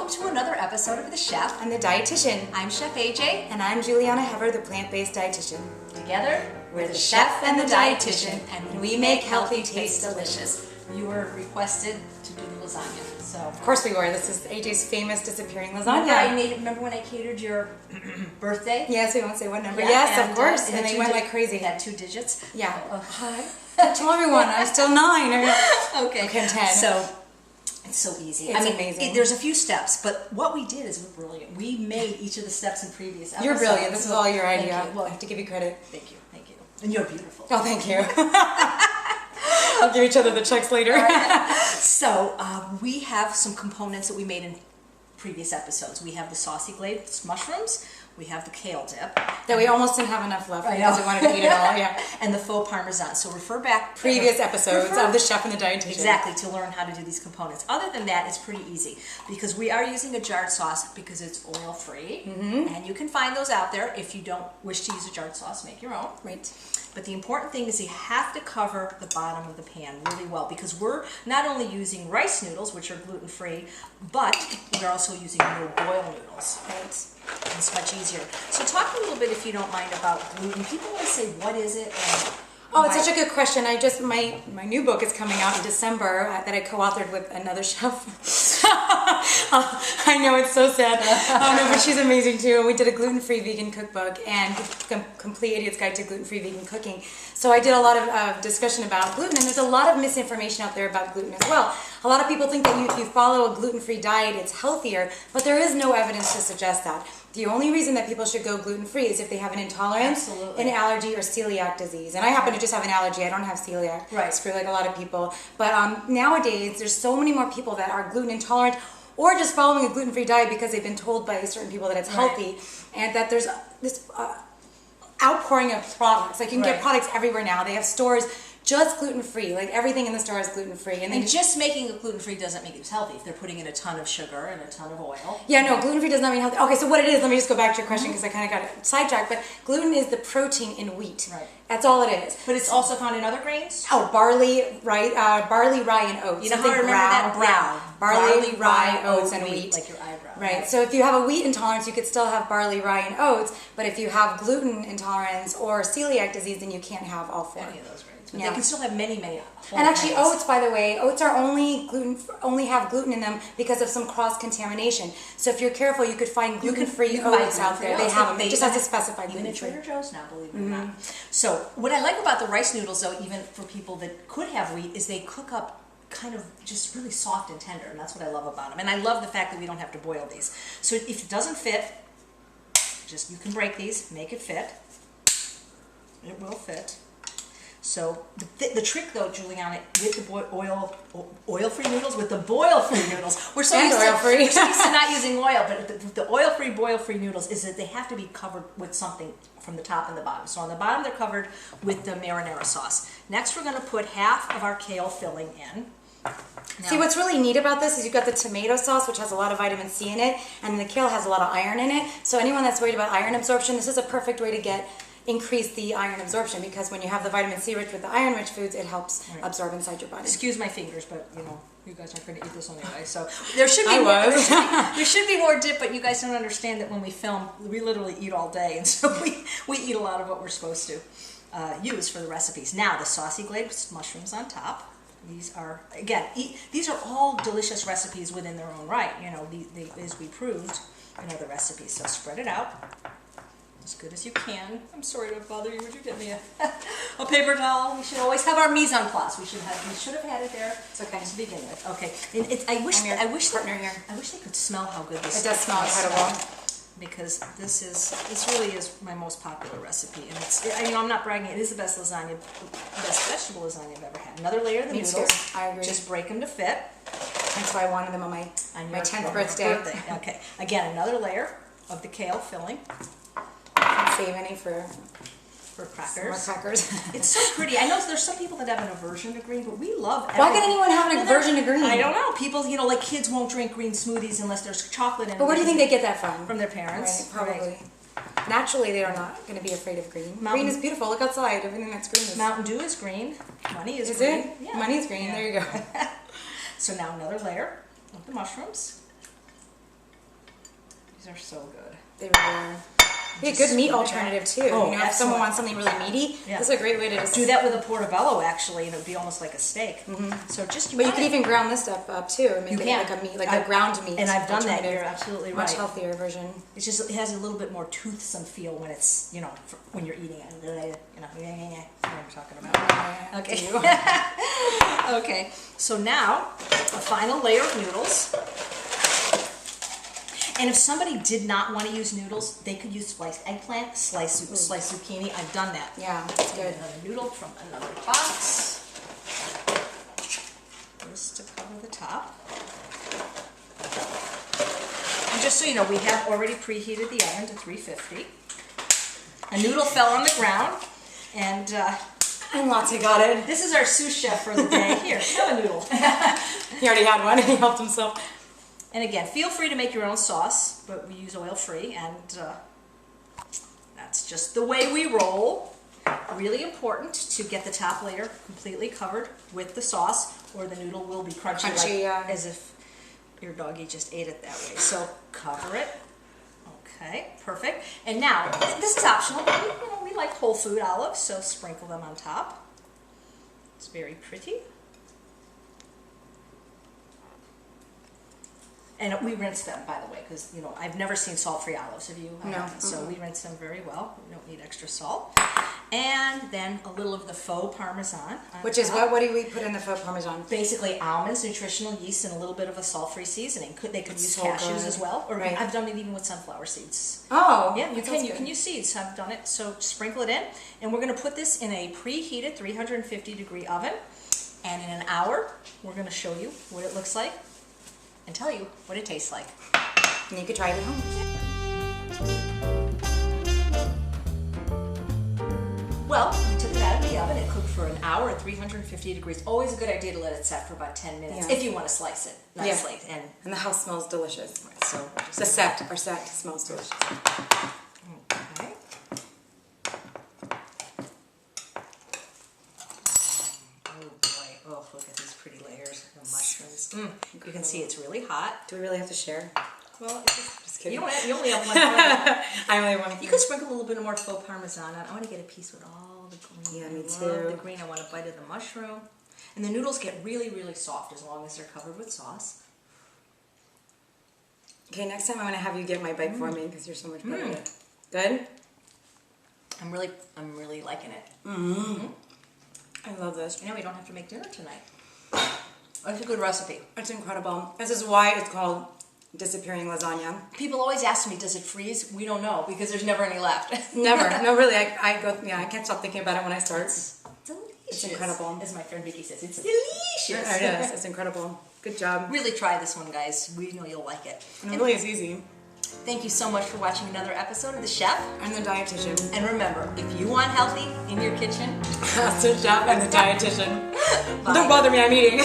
welcome to another episode of The Chef and the Dietitian. I'm Chef AJ. And I'm Julieanna Hever, the Plant-Based Dietitian. Together, we're the Chef and the Dietitian, and we make healthy taste delicious. You were requested to do the lasagna, so... Of course we were. This is AJ's famous disappearing lasagna. Remember when I catered your birthday? Yes, we won't say what number. Yeah, yes, of course. And they went like crazy. Had 2 digits? Yeah. Hi. Tell everyone, I'm still 9. Okay, 10. So... It's so easy. It's amazing. There's a few steps, but what we did is we're brilliant. We made each of the steps in previous episodes. You're brilliant. This is all your idea. Thank you. Well, I have to give you credit. Thank you. And you're beautiful. Oh, thank you. I'll give each other the checks later. Right. So we have some components that we made in previous episodes. We have the saucy glazed mushrooms. We have the kale dip. That we almost didn't have enough left because we wanted to eat it all. Yeah. And the faux parmesan. So refer back previous episodes of the Chef and the Dietitian. Exactly, to learn how to do these components. Other than that, it's pretty easy because we are using a jarred sauce because it's oil-free. And you can find those out there. If you don't wish to use a jarred sauce, make your own. Right. But the important thing is you have to cover the bottom of the pan really well because we're not only using rice noodles, which are gluten-free, but we're also using no boil noodles. Right? And it's much easier. So talk a little bit, if you don't mind, about gluten. People always say, what is it? And it's such a good question. My new book is coming out in December that I co-authored with another chef. I know, it's so sad. No, but she's amazing too. And we did a gluten-free vegan cookbook and complete Idiot's Guide to Gluten-Free Vegan Cooking. So I did a lot of discussion about gluten, and there's a lot of misinformation out there about gluten as well. A lot of people think that if you follow a gluten-free diet, it's healthier, but there is no evidence to suggest that. The only reason that people should go gluten-free is if they have an intolerance, an allergy, or celiac disease. And I happen to just have an allergy. I don't have celiac. Right. Screw like a lot of people. But nowadays, there's so many more people that are gluten intolerant or just following a gluten-free diet because they've been told by certain people that it's healthy, and that there's this outpouring of products. Like you can get products everywhere now. They have stores just gluten-free. Like everything in the store is gluten-free. And just making it gluten-free doesn't make it healthy if they're putting in a ton of sugar and a ton of oil. Yeah, no, gluten-free does not mean healthy. Okay, so what it is, let me just go back to your question because I kind of got it sidetracked, but gluten is the protein in wheat. Right. That's all it is. But it's also found in other grains? Oh, barley, rye, and oats. You know how to remember that? Brown. Barley, rye, oats, and wheat. Like your eyebrow. Right. So if you have a wheat intolerance, you could still have barley, rye, and oats, but if you have gluten intolerance or celiac disease, then you can't have all 4. Any of those grains. But they can still have many and actually grains. Oats, by the way, oats are only have gluten in them because of some cross-contamination. So if you're careful, you could find gluten-free oats out there. They have them. They just have to specify gluten-free. Even at Trader Joe's now, believe it or not. So what I like about the rice noodles, though, even for people that could have wheat, is they cook up kind of just really soft and tender, and that's what I love about them. And I love the fact that we don't have to boil these. So if it doesn't fit, you can break these, make it fit. It will fit. So the trick, though, Juliana, with the oil-free noodles, with the boil-free noodles, we're so used to not using oil, but the oil-free, boil-free noodles is that they have to be covered with something from the top and the bottom. So on the bottom, they're covered with the marinara sauce. Next, we're going to put half of our kale filling in. Now, see, what's really neat about this is you've got the tomato sauce, which has a lot of vitamin C in it, and the kale has a lot of iron in it. So anyone that's worried about iron absorption, this is a perfect way to increase the iron absorption, because when you have the vitamin C rich with the iron rich foods, it helps absorb inside your body. Excuse my fingers, but you guys aren't going to eat this anyway. So there should be there should be more dip, but you guys don't understand that when we film, we literally eat all day, and so we eat a lot of what we're supposed to use for the recipes. Now the saucy glazed mushrooms on top. These are, again, these are all delicious recipes within their own right. As we proved in other recipes. So spread it out as good as you can. I'm sorry to bother you. Would you get me a paper towel? We should always have our mise en place. We should have had it there. It's okay to begin with. Okay. I wish they could smell how good this is. It does smell incredible. Because this really is my most popular recipe, and I'm not bragging. It is the best lasagna, best vegetable lasagna I've ever had. Another layer of the noodles. Too. I agree. Just break them to fit. That's why I wanted them on my 10th birthday. Okay. Again, another layer of the kale filling. Save any for crackers. More crackers. It's so pretty. I know there's some people that have an aversion to green, but we love everything. Why can anyone have an aversion to green? I don't know. People, like kids won't drink green smoothies unless there's chocolate in it. But where do you think they get that from? From their parents. Right, probably. Right. Naturally, they are not going to be afraid of green. Green is beautiful. Look outside. Everything that's green is... Mountain Dew is green. Money is green. Is it? Yeah. Money is green. Yeah. There you go. So now another layer of the mushrooms. These are so good. They really are. Be a good meat alternative too. Oh, if someone wants something really meaty, this is a great way to do that with a portobello actually, and it would be almost like a steak. So just but you can even ground this stuff up too and make it like a meat, like a ground meat. And I've done that. You're absolutely right. Much healthier version. It's just it has a little bit more toothsome feel when it's when you're eating it. You know what I'm talking about. Okay. Okay. So now a final layer of noodles. And if somebody did not want to use noodles, they could use sliced eggplant, sliced zucchini. I've done that. Yeah, that's good. Another noodle from another box. Just to cover the top. And just so you know, we have already preheated the oven to 350. A noodle fell on the ground, and Latte got it. This is our sous chef for the day. Here, have a noodle. He already had one. He helped himself. And again, feel free to make your own sauce, but we use oil-free, and that's just the way we roll. Really important to get the top layer completely covered with the sauce, or the noodle will be crunchy as if your doggy just ate it that way. So cover it. Okay, perfect. And now, this is optional, but we like whole food olives, so sprinkle them on top. It's very pretty. And we rinse them, by the way, because I've never seen salt-free olives. Have you? No. So we rinse them very well. We don't need extra salt. And then a little of the faux Parmesan. Which is what? What do we put in the faux Parmesan? Basically almonds, nutritional yeast, and a little bit of a salt-free seasoning. They could use cashews as well, or I've done it even with sunflower seeds. Oh, yeah, you can use seeds. I've done it. So sprinkle it in, and we're going to put this in a preheated 350-degree oven. And in an hour, we're going to show you what it looks like and tell you what it tastes like. And you could try it at home. Well, we took it out of the oven. It cooked for an hour at 350 degrees. Always a good idea to let it set for about 10 minutes if you want to slice it nicely. Yeah. And the house smells delicious. Right, so the set smells delicious. Okay. Oh boy! Oh, look at these pretty layers of mushrooms. You can see it's really hot. Do we really have to share? Well, just kidding. You only have one. I only want. You could sprinkle a little bit more faux Parmesan on. I want to get a piece with all the green. Yeah, me too. I love the green. I want a bite of the mushroom. And the noodles get really, really soft as long as they're covered with sauce. Okay, next time I want to have you get my bite for me because you're so much better at it. Good? I'm really liking it. I love this. We don't have to make dinner tonight. It's a good recipe. It's incredible. This is why it's called disappearing lasagna. People always ask me, does it freeze? We don't know because there's never any left. Never. No, really. I can't stop thinking about it when I start. It's delicious. It's incredible. As my friend Vicky says, it's delicious. It is. It's incredible. Good job. Really try this one, guys. We know you'll like it. And it really is easy. Thank you so much for watching another episode of The Chef. And the Dietitian. And remember, if you want healthy in your kitchen, that's the Chef and the Dietitian. Don't bother me, I'm eating.